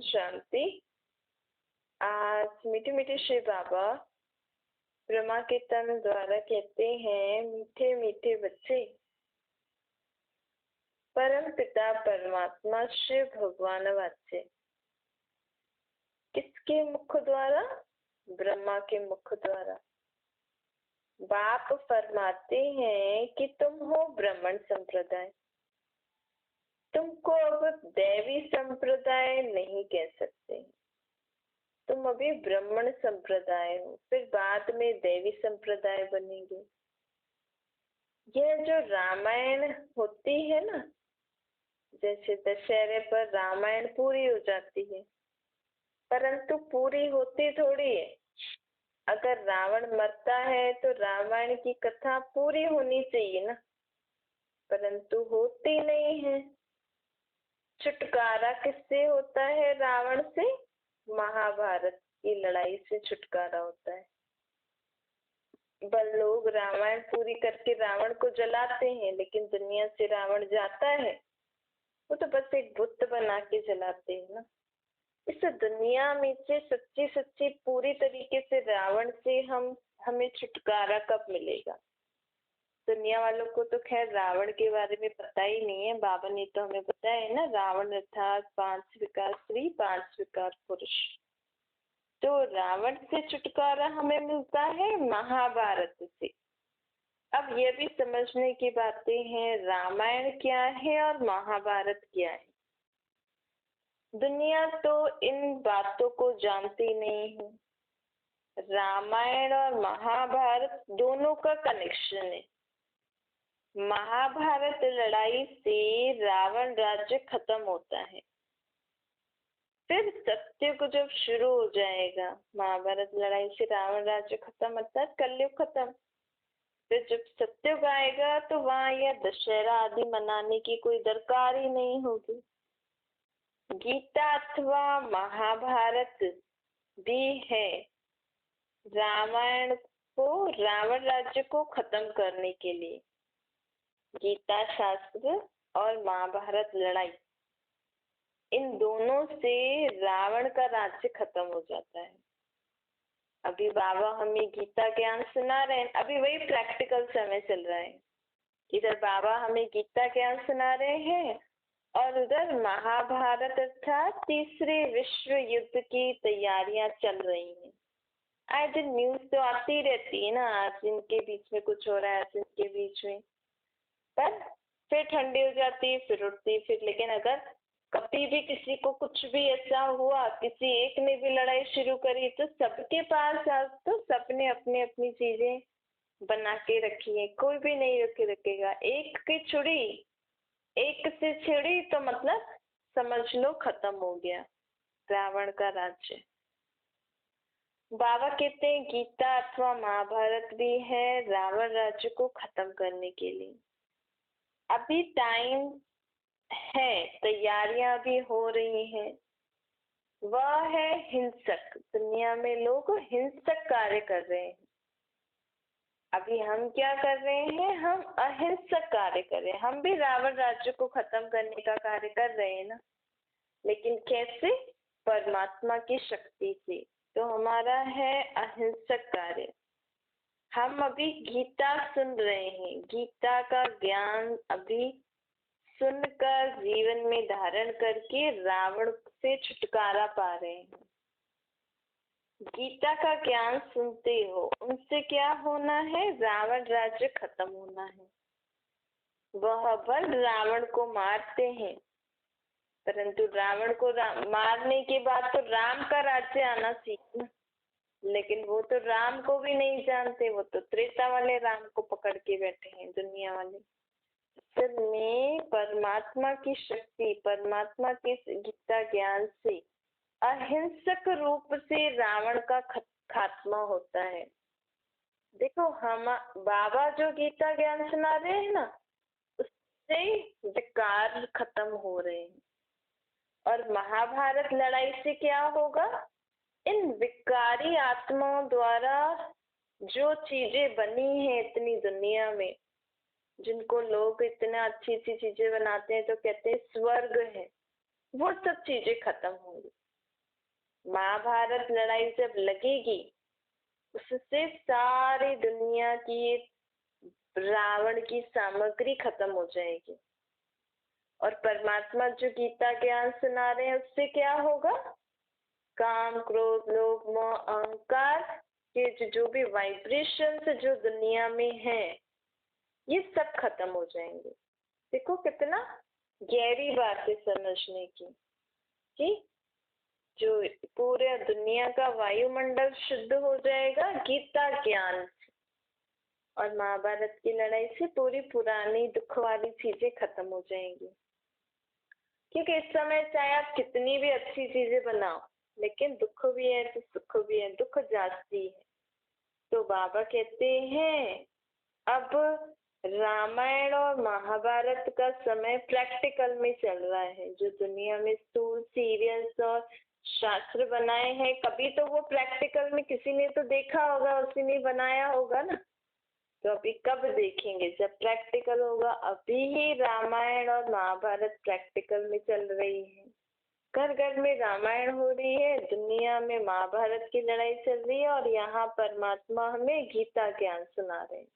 शांति। आज मीठे मीठे श्री बाबा ब्रह्मा के तन द्वारा कहते हैं, मीठे मीठे बच्चे, परम पिता परमात्मा शिव भगवान वाच्य। किसके मुख द्वारा? ब्रह्मा के मुख द्वारा। बाप फरमाते हैं कि तुम हो ब्राह्मण संप्रदाय, तुमको अब दैवी संप्रदाय नहीं कह सकते, तुम अभी ब्राह्मण संप्रदाय हो, फिर बाद में दैवी संप्रदाय बनेंगे। यह जो रामायण होती है ना, जैसे दशहरे पर रामायण पूरी हो जाती है, परंतु पूरी होती थोड़ी है। अगर रावण मरता है तो रामायण की कथा पूरी होनी चाहिए ना, परंतु होती नहीं है। छुटकारा किससे होता है? रावण से। महाभारत की लड़ाई से छुटकारा होता है। बल लोग रामायण पूरी करके रावण को जलाते हैं, लेकिन दुनिया से रावण जाता है, वो तो बस एक बुत बना के जलाते हैं ना। इस दुनिया में से सच्ची सच्ची पूरी तरीके से रावण से हमें छुटकारा कब मिलेगा? दुनिया वालों को तो खैर रावण के बारे में पता ही नहीं है। बाबा ने तो हमें बताया है ना, रावण अर्थात 5 विकार स्त्री 5 विकार पुरुष। तो रावण से छुटकारा हमें मिलता है महाभारत से। अब ये भी समझने की बातें हैं, रामायण क्या है और महाभारत क्या है। दुनिया तो इन बातों को जानती नहीं है। रामायण और महाभारत दोनों का कनेक्शन है। महाभारत लड़ाई से रावण राज्य खत्म होता है, फिर सत्युग जब शुरू हो जाएगा, महाभारत लड़ाई से रावण राज्य खत्म अर्थात कलयुग खत्म। फिर जब सत्युग आएगा तो वहां यह दशहरा आदि मनाने की कोई दरकार ही नहीं होगी। गीता अथवा महाभारत भी है रामायण को, रावण राज्य को खत्म करने के लिए। गीता शास्त्र और महाभारत लड़ाई, इन दोनों से रावण का राज्य खत्म हो जाता है। अभी बाबा हमें गीता ज्ञान सुना रहे हैं, अभी वही प्रैक्टिकल समय चल रहा है। इधर बाबा हमें गीता ज्ञान सुना रहे हैं और उधर महाभारत अर्थात तीसरे विश्व युद्ध की तैयारियां चल रही हैं। आए दिन न्यूज तो आती रहती है ना, आज इनके बीच में कुछ हो रहा है, आज इनके बीच में, पर फिर ठंडी हो जाती, फिर उठती, फिर। लेकिन अगर कभी भी किसी को कुछ भी ऐसा हुआ, किसी एक ने भी लड़ाई शुरू करी, तो सबके पास आज तो सबने अपनी अपनी चीजें बना के रखी है, कोई भी नहीं रोके रखेगा। एक की छुरी एक से छिड़ी तो मतलब समझ लो खत्म हो गया रावण का राज्य। बाबा कहते हैं गीता अथवा महाभारत भी है रावण राज्य को खत्म करने के लिए। अभी टाइम है, तैयारियां भी हो रही हैं। वह है हिंसक। दुनिया में लोग हिंसक कार्य कर रहे हैं। अभी हम क्या कर रहे हैं? हम अहिंसक कार्य कर रहे हैं। हम भी रावण राज्य को खत्म करने का कार्य कर रहे हैं ना, लेकिन कैसे? परमात्मा की शक्ति से। तो हमारा है अहिंसक कार्य। हम अभी गीता सुन रहे हैं, गीता का ज्ञान अभी सुनकर जीवन में धारण करके रावण से छुटकारा पा रहे हैं। गीता का ज्ञान सुनते हो, उनसे क्या होना है? रावण राज्य खत्म होना है। वह बल रावण को मारते हैं, परंतु रावण को मारने के बाद तो राम का राज्य आना सीखना। लेकिन वो तो राम को भी नहीं जानते, वो तो त्रेता वाले राम को पकड़ के बैठे हैं दुनिया वाले। असल में परमात्मा की शक्ति, परमात्मा के गीता ज्ञान से अहिंसक रूप से रावण का खात्मा होता है। देखो, हम बाबा जो गीता ज्ञान सुना रहे हैं ना, उससे विकार खत्म हो रहे हैं। और महाभारत लड़ाई से क्या होगा? इन विकारी आत्माओं द्वारा जो चीजें बनी है इतनी दुनिया में, जिनको लोग इतना अच्छी अच्छी चीजें बनाते हैं तो कहते हैं स्वर्ग है, वो सब चीजें खत्म होंगी। महाभारत लड़ाई जब लगेगी उससे सारी दुनिया की रावण की सामग्री खत्म हो जाएगी और परमात्मा जो गीता ज्ञान सुना रहे हैं उससे क्या होगा? काम, क्रोध, लोभ, मोह, अहंकार के जो भी वाइब्रेशंस जो दुनिया में है ये सब खत्म हो जाएंगे। देखो कितना गहरी बात है समझने की कि जो पूरे दुनिया का वायुमंडल शुद्ध हो जाएगा गीता ज्ञान से और महाभारत की लड़ाई से पूरी पुरानी दुख वाली चीजें खत्म हो जाएंगी। क्योंकि इस समय चाहे आप कितनी भी अच्छी चीजें बनाओ लेकिन दुख भी है तो सुख भी है, दुख जाती है। तो बाबा कहते हैं अब रामायण और महाभारत का समय प्रैक्टिकल में चल रहा है। जो दुनिया में स्कूल, सीरियल्स और शास्त्र बनाए हैं कभी तो वो प्रैक्टिकल में किसी ने तो देखा होगा, उसी ने बनाया होगा ना। तो अभी कब देखेंगे? जब प्रैक्टिकल होगा। अभी ही रामायण और महाभारत प्रैक्टिकल में चल रही है। घर घर में रामायण हो रही है, दुनिया में महाभारत की लड़ाई चल रही है और यहाँ परमात्मा हमें गीता ज्ञान सुना रहे हैं।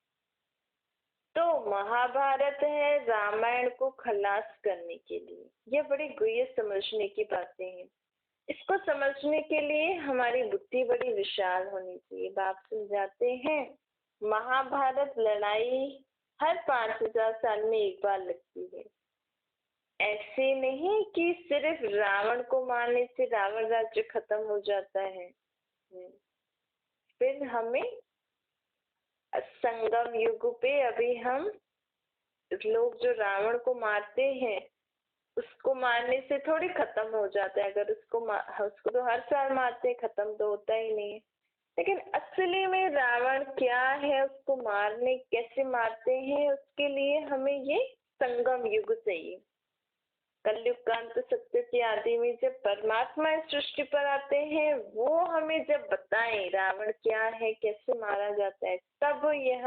तो महाभारत है रामायण को खलास करने के लिए। ये बड़ी गुह्य समझने की बातें हैं। इसको समझने के लिए हमारी बुद्धि बड़ी विशाल होनी चाहिए। बाप समझाते हैं महाभारत लड़ाई हर 5000 साल में एक बार लगती है। ऐसे नहीं कि सिर्फ रावण को मारने से रावण राज्य खत्म हो जाता है। फिर हमें संगम युग पे अभी हम लोग जो रावण को मारते हैं उसको मारने से थोड़ी खत्म हो जाता है। अगर उसको तो हर साल मारते हैं, खत्म तो होता ही नहीं है। लेकिन असली में रावण क्या है, उसको मारने कैसे मारते हैं, उसके लिए हमें ये संगम युग चाहिए। कलयुग का अंत सत्य की आदि में जब परमात्मा इस सृष्टि पर आते हैं वो हमें जब बताएं रावण क्या है, कैसे मारा जाता है, तब यह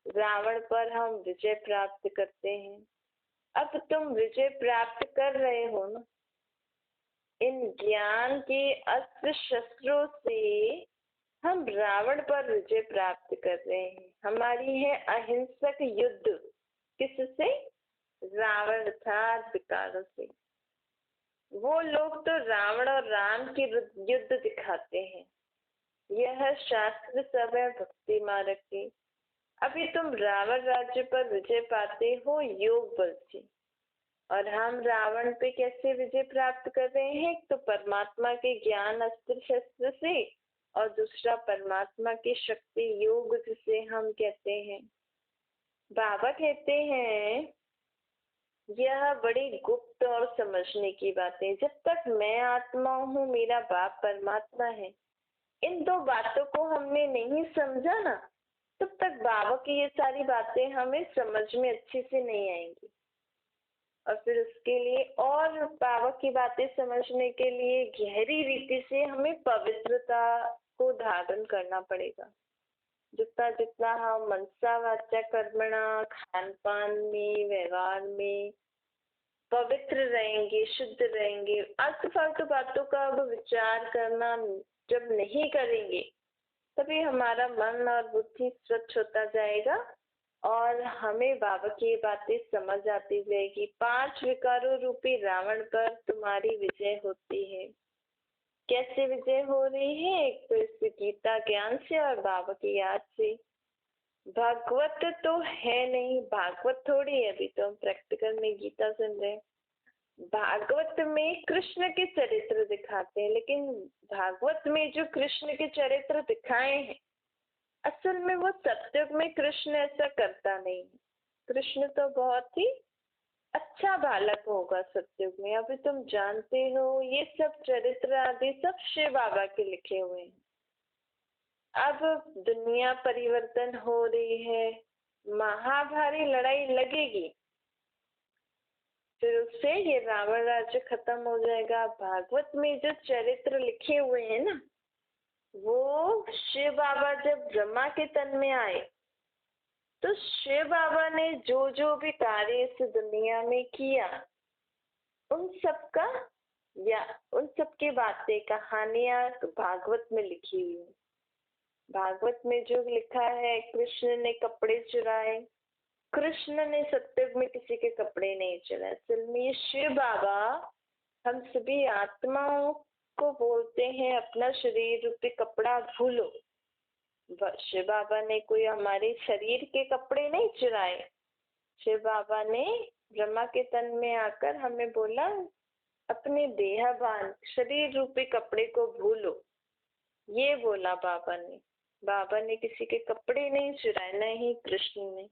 रावण पर हम विजय प्राप्त करते हैं। अब तुम विजय प्राप्त कर रहे हो ना। इन ज्ञान के अस्त्र शस्त्रों से हम रावण पर विजय प्राप्त कर रहे हैं। हमारी है अहिंसक युद्ध। किससे? रावण अर्थात विकारों से। वो लोग तो रावण और राम की युद्ध दिखाते हैं। यह शास्त्र सब है भक्ति मार्ग की। अभी तुम रावण राज्य पर विजय पाते हो योग बल से। और हम रावण पे कैसे विजय प्राप्त कर रहे हैं? तो परमात्मा के ज्ञान अस्त्र शस्त्र से और दूसरा परमात्मा की शक्ति योग जिसे हम कहते हैं। बाबा कहते हैं यह बड़ी गुप्त और समझने की बातें। जब तक मैं आत्मा हूँ, मेरा बाप परमात्मा है, इन दो बातों को हमने नहीं समझा ना, तब तक बाबा की ये सारी बातें हमें समझ में अच्छे से नहीं आएंगी। और फिर उसके लिए और बाबा की बातें समझने के लिए गहरी रीति से हमें पवित्रता को धारण करना पड़ेगा। जितना जितना हम मनसा वाचा कर्मणा, खान पान में, व्यवहार में पवित्र रहेंगे, शुद्ध रहेंगे, आलतू फालतू बातों का अब विचार करना जब नहीं करेंगे तभी हमारा मन और बुद्धि स्वच्छ होता जाएगा और हमें बाबा की बातें समझ आती जाएगी। 5 विकारों रूपी रावण पर तुम्हारी विजय होती है। कैसे विजय हो रही है? एक तो इस गीता ज्ञान से और बाबा की याद से। भागवत तो है नहीं, भागवत थोड़ी है, अभी तो हम प्रैक्टिकल में गीता सुन रहे हैं। भागवत में कृष्ण के चरित्र दिखाते हैं, लेकिन भागवत में जो कृष्ण के चरित्र दिखाए हैं असल में वो सत्युग में कृष्ण ऐसा करता नहीं। कृष्ण तो बहुत ही अच्छा बालक होगा सत्युग में। अभी तुम जानते हो ये सब चरित्र आदि सब शिव बाबा के लिखे हुए हैं। अब दुनिया परिवर्तन हो रही है, महाभारी लड़ाई लगेगी, फिर उससे ये रावण राज्य खत्म हो जाएगा। भागवत में जो चरित्र लिखे हुए हैं ना, वो शिव बाबा जब ब्रह्मा के तन में आए तो शिव बाबा ने जो जो भी कार्य इस दुनिया में किया उन सबका या उन सब की बातें कहानियां भागवत में लिखी हुई है। भागवत में जो लिखा है, कृष्ण ने कपड़े चुराए, कृष्ण ने सत्युग में किसी के कपड़े नहीं चुराए। असल में ये शिव बाबा हम सभी आत्माओं को बोलते हैं अपना शरीर रूपी कपड़ा भूलो। शिव बाबा ने कोई हमारे शरीर के कपड़े नहीं चुराए। शिव बाबा ने ब्रह्मा के तन में आकर हमें बोला अपने देहभान शरीर रूपी कपड़े को भूलो, ये बोला बाबा ने। बाबा ने किसी के कपड़े नहीं चुराए, न ही कृष्ण ने।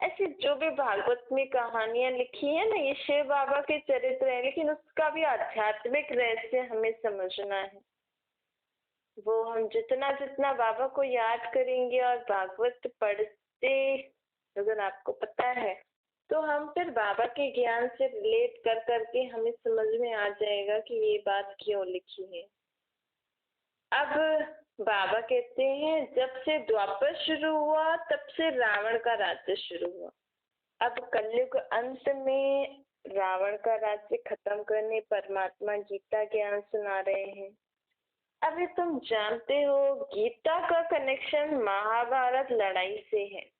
ऐसी जो भी भागवत में कहानियां लिखी है ना, ये शिव बाबा के चरित्र है, लेकिन उसका भी आध्यात्मिक रहस्य हमें समझना है। वो हम जितना जितना बाबा को याद करेंगे और भागवत पढ़ते, अगर आपको पता है तो हम फिर बाबा के ज्ञान से रिलेट कर करके हमें समझ में आ जाएगा कि ये बात क्यों लिखी है। अब बाबा कहते हैं जब से द्वापर शुरू हुआ तब से रावण का राज्य शुरू हुआ। अब कलयुग अंत में रावण का राज्य खत्म करने परमात्मा गीता ज्ञान सुना रहे हैं। अभी तुम जानते हो गीता का कनेक्शन महाभारत लड़ाई से है।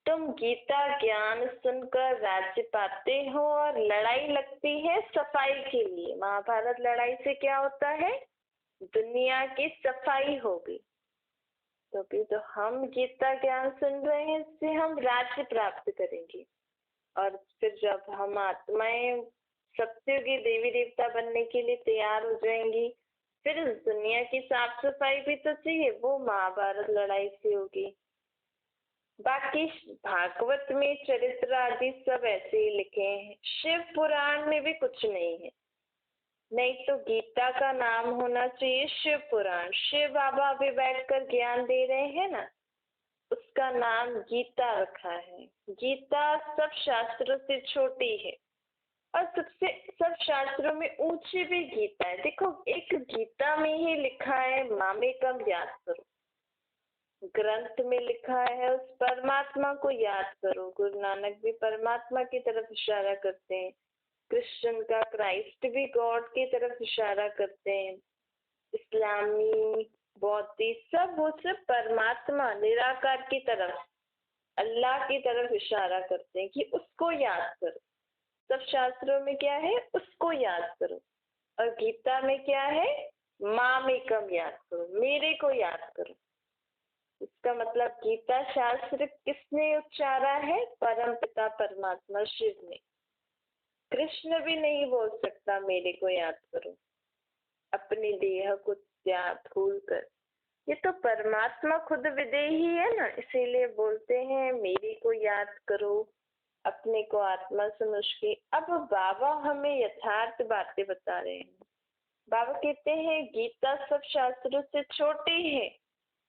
तुम गीता ज्ञान सुनकर राज्य पाते हो और लड़ाई लगती है सफाई के लिए। महाभारत लड़ाई से क्या होता है? दुनिया की सफाई होगी। तो भी तो हम गीता ज्ञान सुन रहे हैं, इससे हम राज्य प्राप्त करेंगे। और फिर जब हम आत्माएं सत्युगी देवी देवता बनने के लिए तैयार हो जाएंगी, फिर इस दुनिया की साफ सफाई भी तो चाहिए, वो महाभारत लड़ाई से होगी। बाकी भागवत में चरित्र आदि सब ऐसे ही लिखे हैं। शिव पुराण में भी कुछ नहीं है, नहीं तो गीता का नाम होना चाहिए शिव पुराण। शिव बाबा अभी बैठकर ज्ञान दे रहे हैं ना, उसका नाम गीता रखा है। गीता सब शास्त्रों से छोटी है और सबसे सब शास्त्रों में ऊंची भी गीता है। देखो एक गीता में ही लिखा है मामेकम याद करो, ग्रंथ में लिखा है उस परमात्मा को याद करो। गुरु नानक भी परमात्मा की तरफ इशारा करते हैं, क्रिश्चियन का क्राइस्ट भी गॉड की तरफ इशारा करते हैं, इस्लामी बौद्धी सब वो सब परमात्मा निराकार की तरफ, अल्लाह की तरफ इशारा करते हैं कि उसको याद करो। सब शास्त्रों में क्या है? उसको याद करो। और गीता में क्या है? मामेकम याद करो, मेरे को याद करो। इसका मतलब गीता शास्त्र किसने उच्चारा है? परम पिता परमात्मा शिव ने। कृष्ण भी नहीं बोल सकता मेरे को याद करो अपने देह को त्याग भूल कर। ये तो परमात्मा खुद विदेही है ना, इसीलिए बोलते हैं मेरे को याद करो, अपने को आत्मा समझ के। अब बाबा हमें यथार्थ बातें बता रहे हैं। बाबा कहते हैं गीता सब शास्त्रों से छोटी है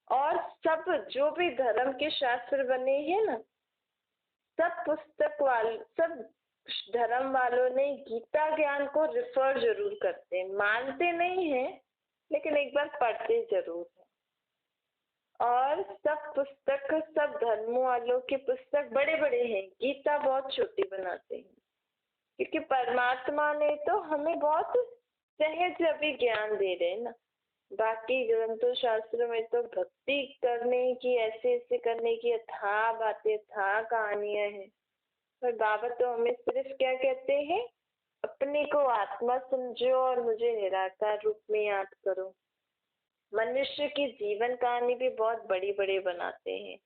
और सब जो भी धर्म के शास्त्र बने हैं ना, सब पुस्तक वाले सब धर्म वालों ने गीता ज्ञान को रिफर जरूर करते हैं, मानते नहीं है लेकिन एक बार पढ़ते जरूर है। और सब पुस्तक सब धर्मों वालों की पुस्तक बड़े बड़े हैं, गीता बहुत छोटी बनाते हैं, क्योंकि परमात्मा ने तो हमें बहुत सहज अभी ज्ञान दे रहे हैं ना। बाकी ग्रंथों शास्त्र में तो भक्ति करने की, ऐसे ऐसे करने की अथाह बातें, अथाह कहानियां हैं। पर बाबा तो हमें सिर्फ क्या कहते हैं? अपने को आत्मा समझो और मुझे निराकार रूप में याद करो। मनुष्य की जीवन कहानी भी बहुत बड़ी बड़ी बनाते हैं।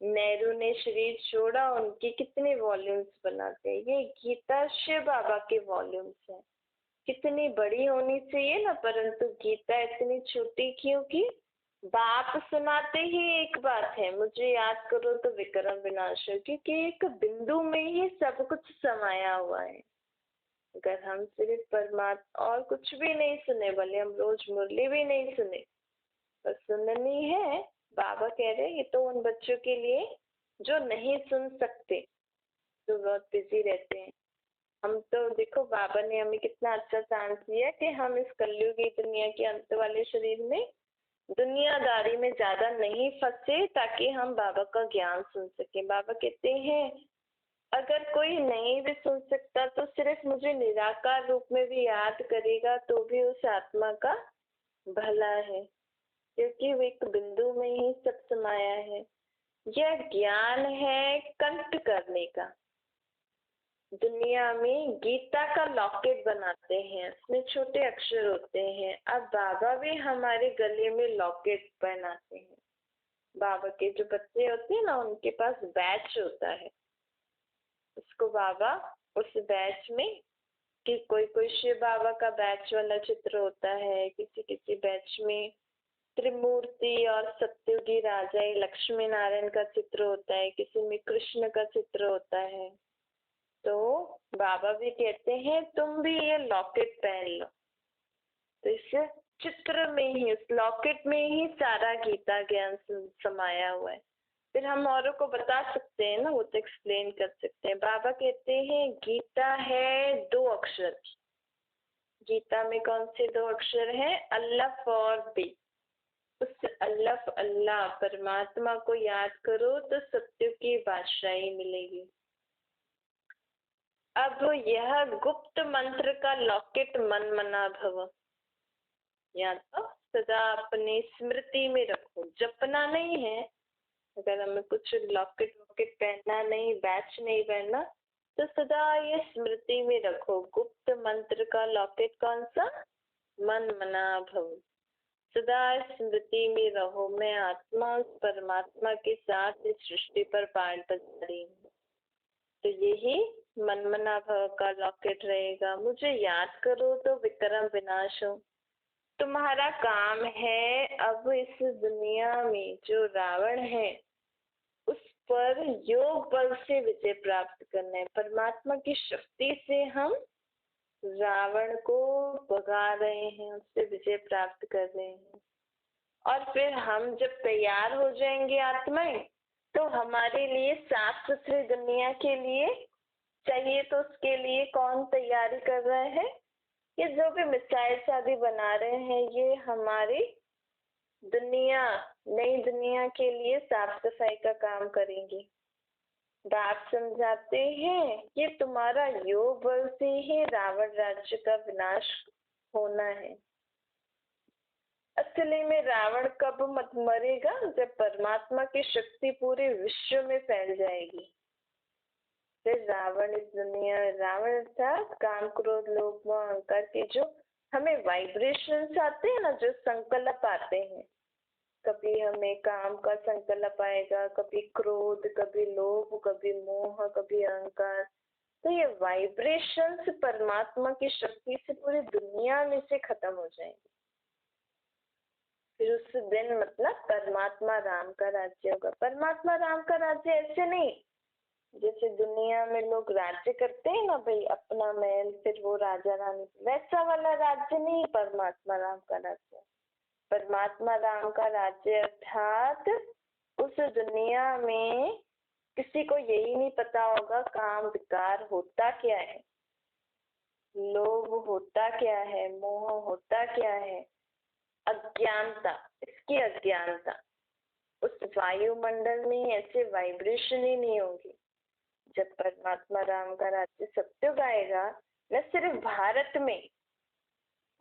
नेहरू ने शरीर छोड़ा, उनके कितने वॉल्यूम्स बनाते हैं। ये गीता शिव बाबा के वॉल्यूम्स हैं। कितनी बड़ी होनी चाहिए ना, परंतु गीता इतनी छोटी क्योंकि बाप सुनाते ही एक बात है, मुझे याद करो तो विक्रम विनाश हो, क्योंकि एक बिंदु में ही सब कुछ समाया हुआ है। अगर हम सिर्फ परमात्मा और कुछ भी नहीं सुने, भले हम रोज मुरली भी नहीं सुने, पर सुननी है। बाबा कह रहे ये तो उन बच्चों के लिए जो नहीं सुन सकते, जो बहुत बिजी रहते हैं। हम तो देखो बाबा ने हमें कितना अच्छा चांस दिया कि हम इस कलयुगी दुनिया के अंत वाले शरीर में दुनियादारी में ज्यादा नहीं फंसे, ताकि हम बाबा का ज्ञान सुन सके। बाबा कहते हैं अगर कोई नहीं भी सुन सकता तो सिर्फ मुझे निराकार रूप में भी याद करेगा तो भी उस आत्मा का भला है, क्योंकि वो एक बिंदु में ही सब समाया है। यह ज्ञान है कंठ करने का। दुनिया में गीता का लॉकेट बनाते हैं, उसमें छोटे अक्षर होते हैं। अब बाबा भी हमारे गले में लॉकेट पहनाते हैं। बाबा के जो बच्चे होते हैं ना, उनके पास बैच होता है। उसको बाबा उस बैच में कि कोई कोई शिव बाबा का बैच वाला चित्र होता है, किसी किसी बैच में त्रिमूर्ति और सत्युगी राजा लक्ष्मी नारायण का चित्र होता है, किसी में कृष्ण का चित्र होता है। तो बाबा भी कहते हैं तुम भी ये लॉकेट पहन लो। तो इस चित्र में ही, उस लॉकेट में ही सारा गीता ज्ञान समाया हुआ है। फिर हम औरों को बता सकते हैं ना, वो तो एक्सप्लेन कर सकते हैं। बाबा कहते हैं गीता है 2 अक्षर। गीता में कौन से 2 अक्षर हैं? अल्लाह और बे। उस अल्लाह अल्लाह परमात्मा को याद करो तो सत्य की बादशाही मिलेगी। अब यह गुप्त मंत्र का लॉकेट मन मना भव, या तो सदा अपनी स्मृति में रखो, जपना नहीं है। अगर हमें कुछ लॉकेट वॉकेट पहनना नहीं, बैच नहीं पहनना, तो सदा ये स्मृति में रखो। गुप्त मंत्र का लॉकेट कौन सा? मन मना भव। सदा स्मृति में रहो, मैं आत्मा परमात्मा के साथ इस सृष्टि पर पाठ बजा रही हूँ। तो यही मनमना भव का लॉकेट रहेगा। मुझे याद करो तो विक्रम विनाश हो। तुम्हारा काम है अब इस दुनिया में जो रावण है उस पर योग बल से विजय प्राप्त करना है। परमात्मा की शक्ति से हम रावण को भगा रहे हैं, उससे विजय प्राप्त कर रहे हैं। और फिर हम जब तैयार हो जाएंगे आत्माएं, तो हमारे लिए साफ सुथरी दुनिया के लिए चाहिए। तो उसके लिए कौन तैयारी कर रहे हैं? ये जो भी मिसाइल शादी बना रहे हैं, ये हमारी दुनिया, नई दुनिया के लिए साफ सफाई का काम करेंगे। बाप समझाते हैं ये तुम्हारा योग बल से ही रावण राज्य का विनाश होना है। असली में रावण कब मत मरेगा? जब परमात्मा की शक्ति पूरे विश्व में फैल जाएगी। फिर रावण इस दुनिया, रावण अर्थात काम क्रोध लोभ मोह अहंकार के जो हमें वाइब्रेशंस आते हैं ना, जो संकल्प आते हैं, कभी हमें काम का संकल्प आएगा, कभी क्रोध, कभी लोभ, कभी मोह, कभी अहंकार। तो ये वाइब्रेशंस परमात्मा की शक्ति से पूरी दुनिया में से खत्म हो जाएंगे। फिर उस दिन मतलब परमात्मा राम का राज्य होगा। परमात्मा राम का राज्य ऐसे नहीं जैसे दुनिया में लोग राज्य करते हैं ना भाई, अपना महल, फिर वो राजा रानी, वैसा वाला राज्य नहीं परमात्मा राम का राज्य। परमात्मा राम का राज्य अर्थात उस दुनिया में किसी को यही नहीं पता होगा काम विकार होता क्या है, लोभ होता क्या है, मोह होता क्या है, अज्ञानता, इसकी अज्ञानता। उस वायुमंडल में ऐसे वाइब्रेशन ही नहीं होंगे। जब परमात्मा राम का राज्य सत्युग आएगा, न सिर्फ भारत में,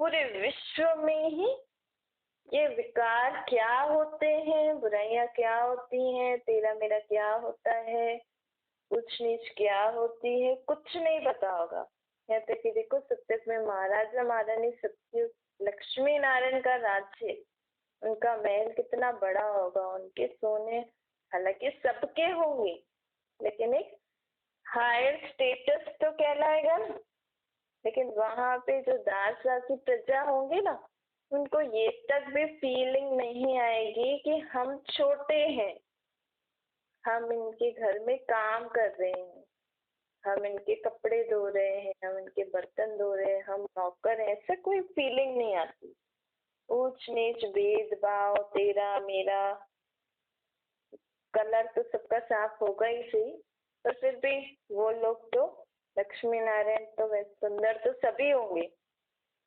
पूरे विश्व में ही ये विकार क्या होते हैं, बुराइयां क्या होती हैं, तेरा मेरा क्या होता है, ऊंच नीच क्या होती है, कुछ नहीं पता होगा। यहाँ तक कि देखो सत्युग में महाराजा महारानी सत्युग लक्ष्मी नारायण का राज्य, उनका महल कितना बड़ा होगा, उनके सोने हालांकि सबके होंगे, लेकिन एक हायर स्टेटस तो कहलाएगा ना। लेकिन वहां पे जो दास दासी प्रजा होंगे ना, उनको ये तक भी फीलिंग नहीं आएगी कि हम छोटे हैं, हम इनके घर में काम कर रहे हैं, हम इनके कपड़े धो रहे हैं, हम इनके बर्तन धो रहे हैं, हम नौकर हैं, ऐसा कोई फीलिंग नहीं आती। ऊंच नीच भेदभाव, तेरा मेरा, कलर तो सबका साफ होगा ही सही, पर फिर भी वो लोग तो लक्ष्मी नारायण तो वैसे सुंदर तो सभी होंगे,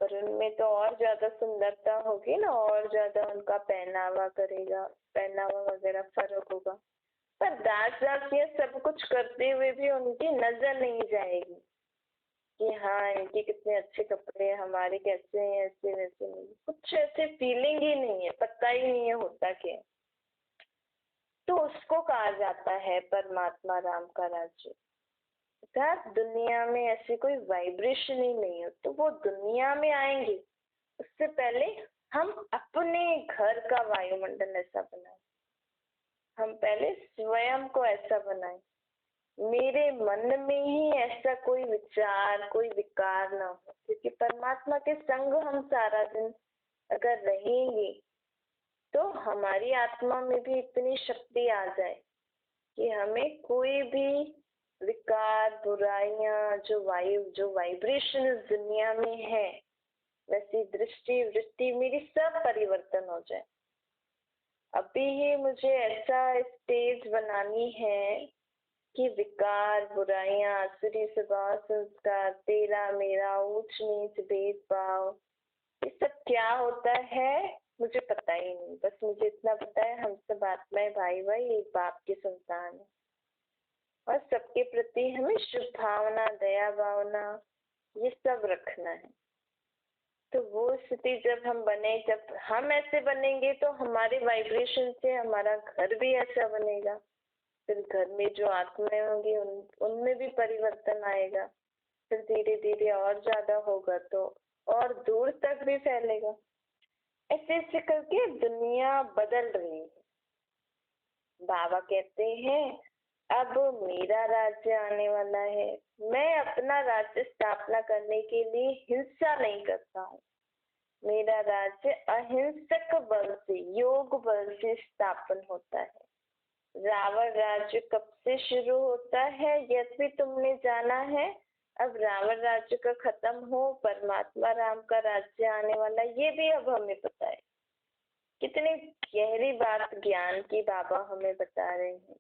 पर उनमें तो और ज्यादा सुंदरता होगी ना, और ज्यादा उनका पहनावा करेगा, पहनावा वगैरह फर्क होगा। पर दास दासियां सब कुछ करते हुए भी उनकी नजर नहीं जाएगी कि हाँ इनके कितने अच्छे कपड़े, हमारे कैसे हैं, ऐसे वैसे नहीं, कुछ ऐसे फीलिंग ही नहीं है, पता ही नहीं है होता क्या है। तो उसको कहा जाता है परमात्मा राम का राज्य। दुनिया में ऐसी कोई वाइब्रेशन ही नहीं है, तो वो दुनिया में आएंगे उससे पहले हम अपने घर का वायुमंडल ऐसा बनाए, हम पहले स्वयं को ऐसा बनाए, मेरे मन में ही ऐसा कोई विचार, कोई विकार ना हो। क्योंकि परमात्मा के संग हम सारा दिन अगर रहेंगे तो हमारी आत्मा में भी इतनी शक्ति आ जाए कि हमें कोई भी विकार, बुराइयां, जो वाइब्रेशन इस दुनिया में है, वैसी दृष्टि वृत्ति मेरी सब परिवर्तन हो जाए। अभी ही मुझे ऐसा स्टेज बनानी है कि विकार, बुराइयां, आसुरी स्वभाव, संस्कार, तेरा मेरा, ऊंच नीच, भेदभाव, ये सब क्या होता है मुझे पता ही नहीं। बस मुझे इतना पता है हम सब आत्माएं, भाई भाई, एक बाप की संतान है और सबके प्रति हमें शुभ भावना, दया भावना, ये सब रखना है। तो वो स्थिति जब हम बने, जब हम ऐसे बनेंगे तो हमारे वाइब्रेशन से हमारा घर भी ऐसा बनेगा, फिर घर में जो आत्माएं होंगी उनमें भी परिवर्तन आएगा, फिर धीरे धीरे और ज्यादा होगा तो और दूर तक भी फैलेगा। ऐसे ऐसे करके दुनिया बदल रही है। बाबा कहते हैं अब मेरा राज्य आने वाला है, मैं अपना राज्य स्थापना करने के लिए हिंसा नहीं करता हूँ, मेरा राज्य अहिंसक बल से, योग बल से स्थापन होता है। रावण राज्य कब से शुरू होता है यह भी तुमने जाना है, अब रावण राज्य का खत्म हो, परमात्मा राम का राज्य आने वाला, ये भी अब हमें पता है। कितनी गहरी बात ज्ञान की बाबा हमें बता रहे हैं।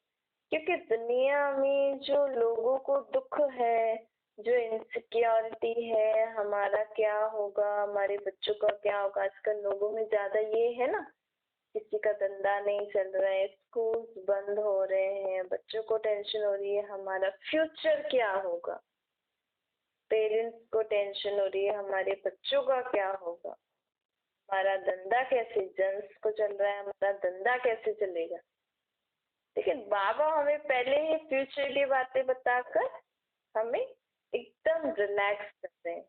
क्योंकि दुनिया में जो लोगों को दुख है, जो इनसिक्योरिटी है, हमारा क्या होगा, हमारे बच्चों का क्या होगा, आजकल लोगों में ज्यादा ये है ना, किसी का धंधा नहीं चल रहा है, स्कूल बंद हो रहे हैं, बच्चों को टेंशन हो रही है हमारा फ्यूचर क्या होगा, पेरेंट्स को टेंशन हो रही है हमारे बच्चों का क्या होगा, हमारा धंधा कैसे, जेंट्स को चल रहा है हमारा धंधा कैसे चलेगा। लेकिन बाबा हमें पहले ही फ्यूचर की बातें बताकर हमें एकदम रिलैक्स करते हैं।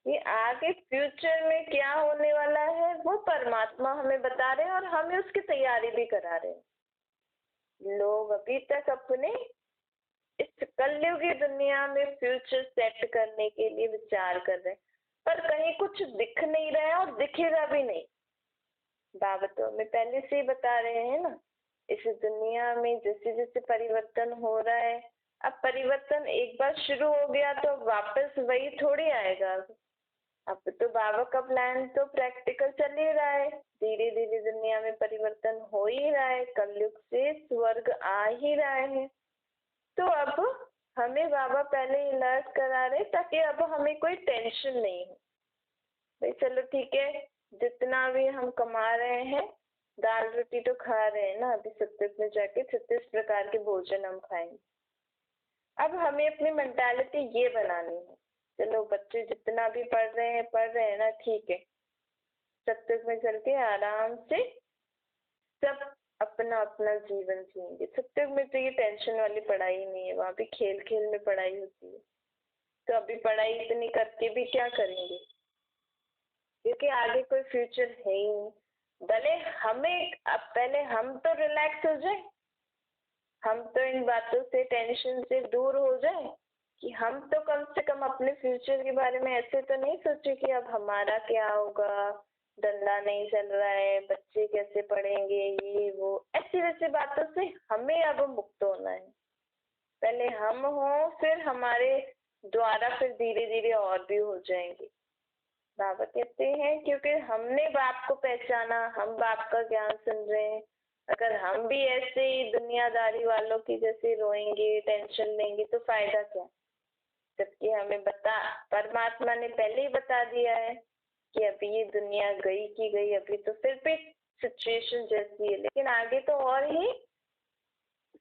ये आगे फ्यूचर में क्या होने वाला है वो परमात्मा हमें बता रहे हैं और हमें उसकी तैयारी भी करा रहे हैं। लोग अभी तक अपने इस कलयुगी दुनिया में फ्यूचर सेट करने के लिए विचार कर रहे हैं, पर कहीं कुछ दिख नहीं रहा है और दिखेगा भी नहीं। बाबा तो हमें पहले से ही बता रहे हैं ना, इस दुनिया में जैसे जैसे परिवर्तन हो रहा है, अब परिवर्तन एक बार शुरू हो गया तो वापस वही थोड़ी आएगा। अब तो बाबा का प्लान तो प्रैक्टिकल चल ही रहा है, धीरे धीरे दुनिया में परिवर्तन हो ही रहा है, कलयुग से स्वर्ग आ ही रहा है। तो अब हमें बाबा पहले अलर्ट करा रहे ताकि अब हमें कोई टेंशन नहीं हो। भाई चलो ठीक है, जितना भी हम कमा रहे हैं, दाल रोटी तो खा रहे हैं ना, अभी सत्युग में जाके 36 प्रकार के भोजन हम खाएंगे। अब हमें अपनी मेंटालिटी ये बनानी है, चलो बच्चे जितना भी पढ़ रहे हैं ना, ठीक है, सत्युग में चल के आराम से सब अपना अपना जीवन जिएंगे। सत्युग में तो ये टेंशन वाली पढ़ाई नहीं है, वहाँ भी खेल खेल में पढ़ाई होती है। तो अभी पढ़ाई इतनी करके भी क्या करेंगे, क्योंकि आगे कोई फ्यूचर है ही नहीं। भले हमें अब पहले हम तो रिलैक्स हो जाए, हम तो इन बातों से, टेंशन से दूर हो जाए कि हम तो कम से कम अपने फ्यूचर के बारे में ऐसे तो नहीं सोचे कि अब हमारा क्या होगा, धंधा नहीं चल रहा है, बच्चे कैसे पढ़ेंगे, ये वो ऐसी वैसी बातों से हमें अब मुक्त होना है। पहले हम हो, फिर हमारे द्वारा फिर धीरे धीरे और भी हो जाएंगे। बाबा कहते हैं क्योंकि हमने बाप को पहचाना, हम बाप का ज्ञान सुन रहे हैं, अगर हम भी ऐसे ही दुनियादारी वालों की जैसे रोएंगे, टेंशन लेंगे तो फायदा क्या। जबकि हमें परमात्मा ने पहले ही बता दिया है कि अभी ये दुनिया गई की गई, अभी तो फिर भी सिचुएशन जैसी है, लेकिन आगे तो और ही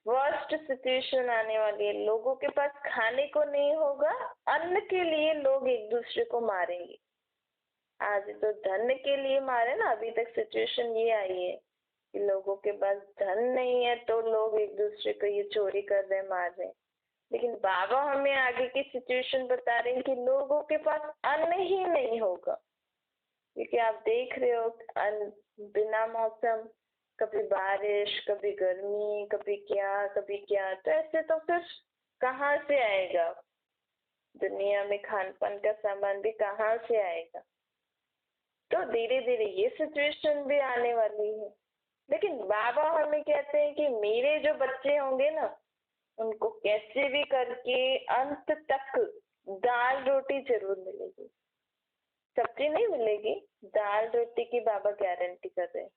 वर्स्ट सिचुएशन आने वाली है, लोगों के पास खाने को नहीं होगा, अन्न के लिए लोग एक दूसरे को मारेंगे। आज तो धन के लिए मारे ना, अभी तक सिचुएशन ये आई है कि लोगों के पास धन नहीं है तो लोग एक दूसरे को ये चोरी कर रहे, मार रहे। लेकिन बाबा हमें आगे की सिचुएशन बता रहे हैं कि लोगों के पास अन्न ही नहीं होगा, क्योंकि आप देख रहे हो बिना मौसम, कभी बारिश, कभी गर्मी, कभी क्या, तो ऐसे तो फिर कहाँ से आएगा दुनिया में खान पान का सामान भी कहाँ से आएगा। तो धीरे धीरे ये सिचुएशन भी आने वाली है। लेकिन बाबा हमें कहते हैं कि मेरे जो बच्चे होंगे ना, उनको कैसे भी करके अंत तक दाल रोटी जरूर मिलेगी, सब्जी नहीं मिलेगी, दाल रोटी की बाबा गारंटी कर रहे हैं।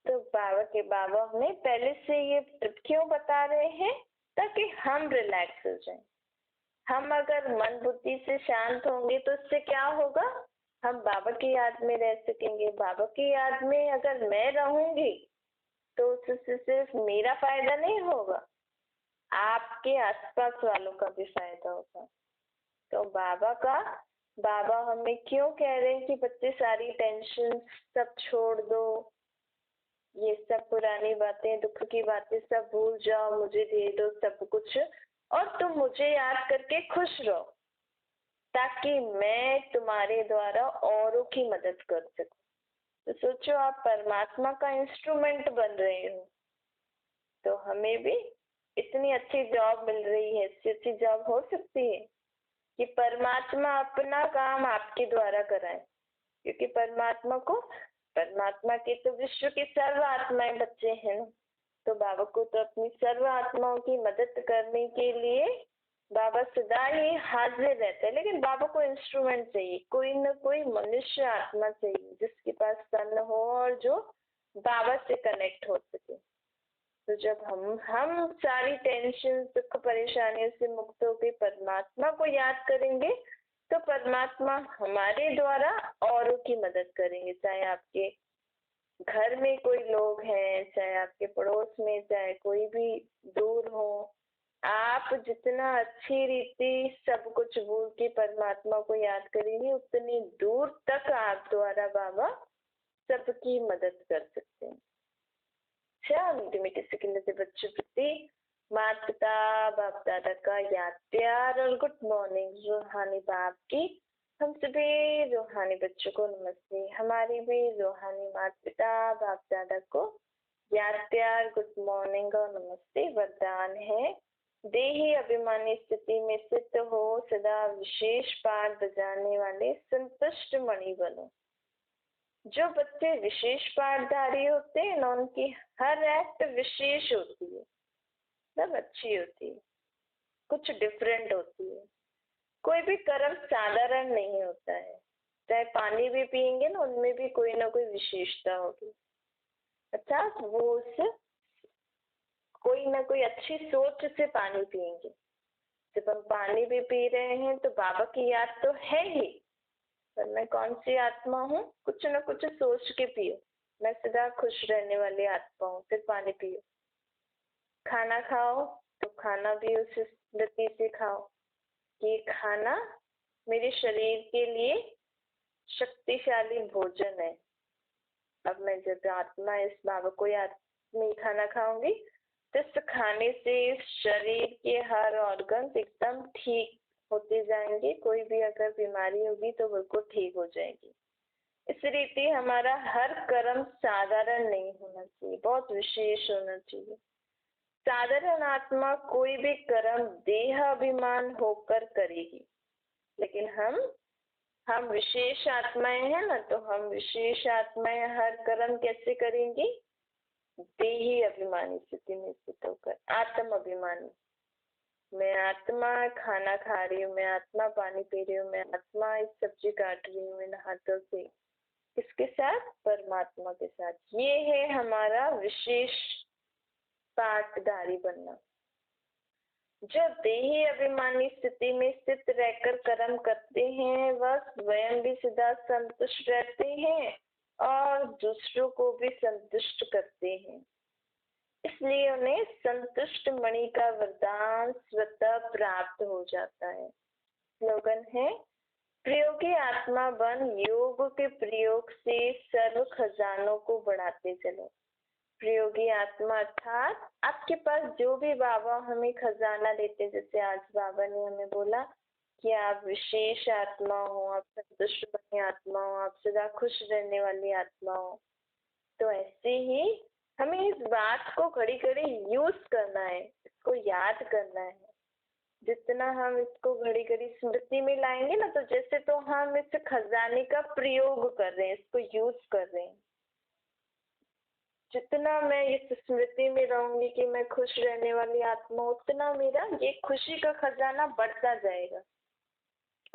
तो बाबा हमें पहले से ये क्यों बता रहे हैं, ताकि हम रिलैक्स हो जाएं। हम अगर मन बुद्धि से शांत होंगे तो इससे क्या होगा, हम बाबा की याद में रह सकेंगे। बाबा की याद में अगर मैं रहूंगी तो उससे सिर्फ मेरा फायदा नहीं होगा, आपके आसपास वालों का भी फायदा होगा। तो बाबा हमें क्यों कह रहे हैं कि बच्चे सारी टेंशन सब छोड़ दो, ये सब पुरानी बातें, दुख की बातें सब भूल जाओ, मुझे दे दो सब कुछ और तुम मुझे याद करके खुश रहो, ताकि मैं तुम्हारे द्वारा औरों की मदद कर सकूं। तो सोचो, आप परमात्मा का इंस्ट्रूमेंट बन रहे हो, तो हमें भी इतनी अच्छी जॉब मिल रही है। इससे अच्छी जॉब हो सकती है कि परमात्मा अपना काम आपके द्वारा कराए, क्योंकि परमात्मा के तो विश्व के सर्व आत्माएं बच्चे हैं ना, तो बाबा को तो अपनी सर्व आत्माओं की मदद करने के लिए बाबा सदा ही हाजिर रहते हैं। लेकिन बाबा को इंस्ट्रूमेंट चाहिए, कोई न कोई मनुष्य आत्मा चाहिए जिसके पास तन हो और जो बाबा से कनेक्ट हो सके। तो जब हम सारी टेंशन, दुख, परेशानियों से मुक्त होकर परमात्मा को याद करेंगे तो परमात्मा हमारे द्वारा औरों की मदद करेंगे। चाहे आपके घर में कोई लोग हैं, चाहे आपके पड़ोस में, चाहे कोई भी दूर हो, आप जितना अच्छी रीति सब कुछ भूल के परमात्मा को याद करेंगे, उतनी दूर तक आप द्वारा बाबा सबकी मदद कर सकते हैं। अच्छा, मीठे मीठे से खिलते बच्चों प्रति माता पिता बाप दादा का याद प्यार और गुड मॉर्निंग। रूहानी बाप की हम सभी रूहानी बच्चों को नमस्ते। हमारी भी रूहानी माता पिता बाप दादा को याद प्यार, गुड मॉर्निंग और नमस्ते। वरदान है, देही अभिमानी स्थिति में स्थित हो, सदा विशेष पाठ बजाने वाले संतुष्ट मणि बनो। जो बच्चे विशेष पाठधारी होते हैं ना, उनकी हर एक्ट विशेष होती है, सब अच्छी होती है, कुछ डिफरेंट होती है। कोई भी कर्म साधारण नहीं होता है। चाहे पानी भी पियेंगे ना, उनमें भी कोई ना कोई विशेषता होगी, अर्थात वो उस कोई ना कोई अच्छी सोच से पानी पियेंगे। जब हम पानी भी पी रहे हैं तो बाबा की याद तो है ही, पर मैं कौन सी आत्मा हूँ, कुछ न कुछ सोच के पियो। मैं सदा खुश रहने वाली आत्मा हूँ, फिर पानी पियो। खाना खाओ तो खाना भी उस स्मृति से खाओ कि खाना मेरे शरीर के लिए शक्तिशाली भोजन है। अब मैं जब आत्मा इस बाबा को याद में खाना खाऊंगी तो इस खाने से शरीर के हर ऑर्गन एकदम ठीक होते जाएंगे। कोई भी अगर बीमारी होगी तो बिल्कुल ठीक हो जाएगी। इस रीति हमारा हर कर्म साधारण नहीं होना चाहिए, बहुत विशेष होना चाहिए। साधारण आत्मा कोई भी कर्म देह अभिमान होकर करेगी, लेकिन हम विशेष आत्माएं हैं ना, तो हम विशेष आत्माएं हर कर्म कैसे करेंगी, देही अभिमानी स्थिति में स्थित होकर। आत्म अभिमानी, मैं आत्मा खाना खा रही हूँ, मैं आत्मा पानी पी रही हूँ, मैं आत्मा इस सब्जी काट रही हूँ इन हाथों से, किसके साथ, परमात्मा के साथ। ये है हमारा विशेष पाठधारी बनना। जो देही अभिमानी स्थिति में स्थित रहकर कर्म करते हैं वह स्वयं भी सदा संतुष्ट रहते हैं और दूसरों को भी संतुष्ट करते हैं। इसलिए उन्हें संतुष्ट मणि का वरदान स्वतः प्राप्त हो जाता है। स्लोगन है, प्रयोगी आत्मा बन योग के प्रयोग से सर्व खजानों को बढ़ाते चलो। प्रयोगी आत्मा अर्थात आपके पास जो भी बाबा हमें खजाना देते, जैसे आज बाबा ने हमें बोला कि आप विशेष आत्मा हो, आप संतुष्ट बनी आत्मा हो, आप सदा खुश रहने वाली आत्मा हो। तो ऐसे ही हमें इस बात को घड़ी घड़ी यूज करना है, इसको याद करना है। जितना हम इसको घड़ी घड़ी स्मृति में लाएंगे ना, तो जैसे तो हम इस खजाने का प्रयोग कर रहे हैं, इसको यूज कर रहे हैं। जितना मैं इस स्मृति में रहूंगी कि मैं खुश रहने वाली आत्मा, उतना मेरा ये खुशी का खजाना बढ़ता जाएगा।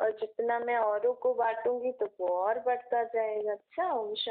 और जितना मैं औरों को बांटूंगी तो वो और बढ़ता जाएगा। अच्छा, ओम शांति।